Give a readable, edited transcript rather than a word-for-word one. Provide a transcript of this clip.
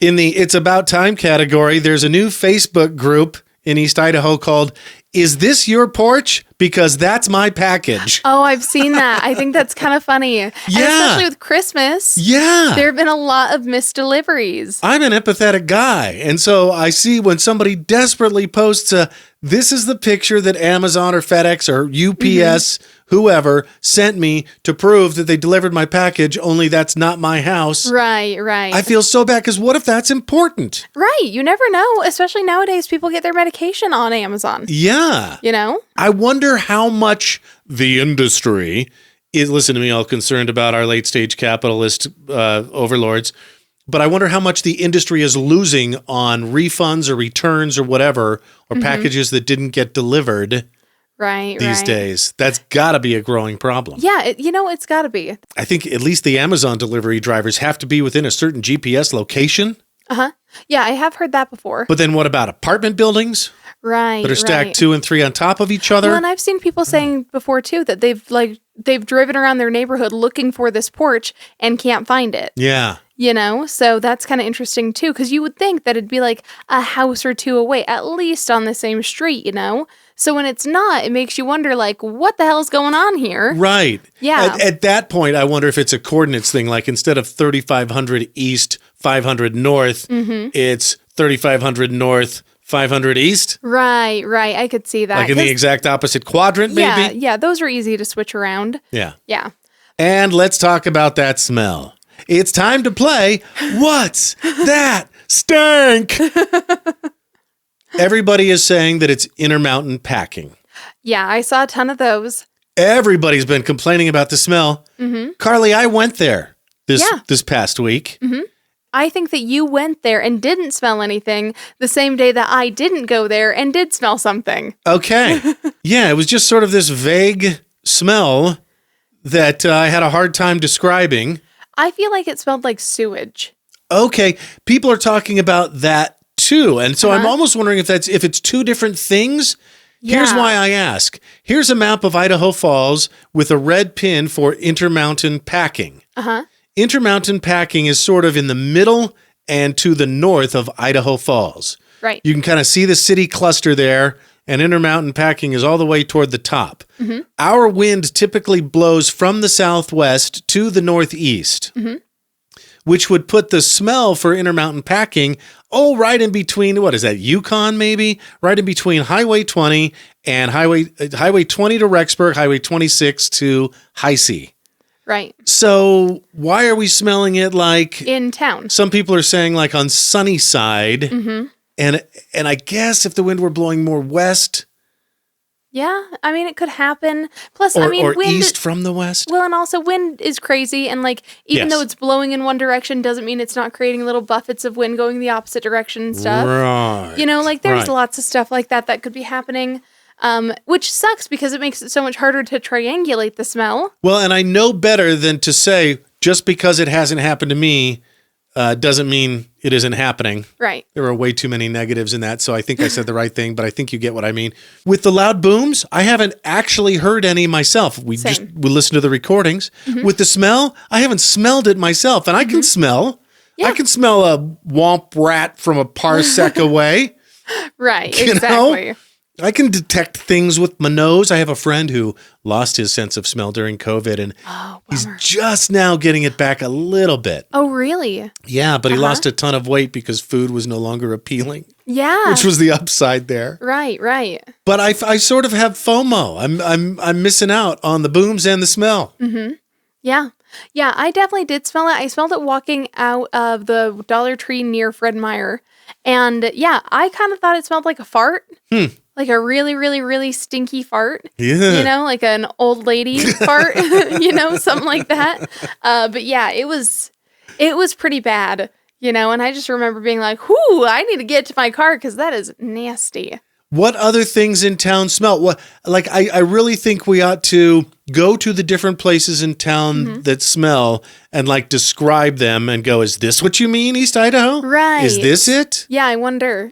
In the It's About Time category, there's a new Facebook group in East Idaho called Is This Your Porch? Because that's my package. Oh, I've seen that. I think that's kind of funny. Yeah. And especially with Christmas. Yeah. There have been a lot of missed deliveries. I'm an empathetic guy. And so I see when somebody desperately posts this is the picture that Amazon or FedEx or UPS, whoever, sent me to prove that they delivered my package, only that's not my house. Right. I feel so bad because what if that's important? Right. You never know. Especially nowadays, people get their medication on Amazon. Yeah. You know? I wonder how much the industry is, listen to me, all concerned about our late stage capitalist overlords, but I wonder how much the industry is losing on refunds or returns or whatever, or packages that didn't get delivered these days. That's got to be a growing problem. Yeah, it's got to be. I think at least the Amazon delivery drivers have to be within a certain GPS location. Uh-huh. Yeah, I have heard that before. But then what about apartment buildings? Right. That are stacked 2 and 3 on top of each other? Well, and I've seen people saying before too that they've driven around their neighborhood looking for this porch and can't find it. Yeah. So that's kind of interesting too, because you would think that it'd be like a house or two away, at least on the same street, So when it's not, it makes you wonder, like, what the hell's going on here? Right. Yeah. At that point, I wonder if it's a coordinates thing, like instead of 3,500 east, 500 north, it's 3,500 north, 500 east. Right. I could see that. Like in the exact opposite quadrant, maybe? Yeah, those are easy to switch around. Yeah. And let's talk about that smell. It's time to play What's That Stank? Everybody is saying that it's intermountain packing. Yeah, I saw a ton of those. Everybody's been complaining about the smell. Karley, I went there this past week. I think that you went there and didn't smell anything the same day that I didn't go there and did smell something. Okay. Yeah, it was just sort of this vague smell that I had a hard time describing. I feel like it smelled like sewage. Okay. People are talking about that too. And so I'm almost wondering if it's two different things. Yeah. Here's why I ask. Here's a map of Idaho Falls with a red pin for intermountain packing. Intermountain packing is sort of in the middle and to the north of Idaho Falls. Right. You can kind of see the city cluster there, and intermountain packing is all the way toward the top. Our wind typically blows from the southwest to the northeast, which would put the smell for intermountain packing, right in between, what is that, Yukon maybe? Right in between Highway 20 and Highway 20 to Rexburg, Highway 26 to High C. Right. So why are we smelling it like in town? Some people are saying like on Sunnyside. And I guess if the wind were blowing more west. Yeah, I mean, it could happen. Plus, or wind east from the west. Well, and also wind is crazy. And like, even though it's blowing in one direction doesn't mean it's not creating little buffets of wind going the opposite direction and stuff. Right. There's lots of stuff like that could be happening. Which sucks because it makes it so much harder to triangulate the smell. Well, and I know better than to say just because it hasn't happened to me doesn't mean it isn't happening. Right. There are way too many negatives in that, so I think I said the right thing, but I think you get what I mean. With the loud booms, I haven't actually heard any myself. We listen to the recordings. With the smell, I haven't smelled it myself, and I can smell. Yeah. I can smell a womp rat from a parsec away. Right, exactly. I can detect things with my nose. I have a friend who lost his sense of smell during COVID, and he's just now getting it back a little bit. Oh, really? Yeah, but he lost a ton of weight because food was no longer appealing. Yeah. Which was the upside there. Right. But I sort of have FOMO. I'm missing out on the booms and the smell. Yeah, I definitely did smell it. I smelled it walking out of the Dollar Tree near Fred Meyer. And yeah, I kind of thought it smelled like a fart. Like a really, really, really stinky fart. Yeah. Like an old lady fart, something like that. But yeah, it was pretty bad, and I just remember being like, whoo, I need to get to my car because that is nasty. What other things in town smell? I really think we ought to go to the different places in town that smell and describe them and go, is this what you mean, East Idaho? Right. Is this it? Yeah, I wonder.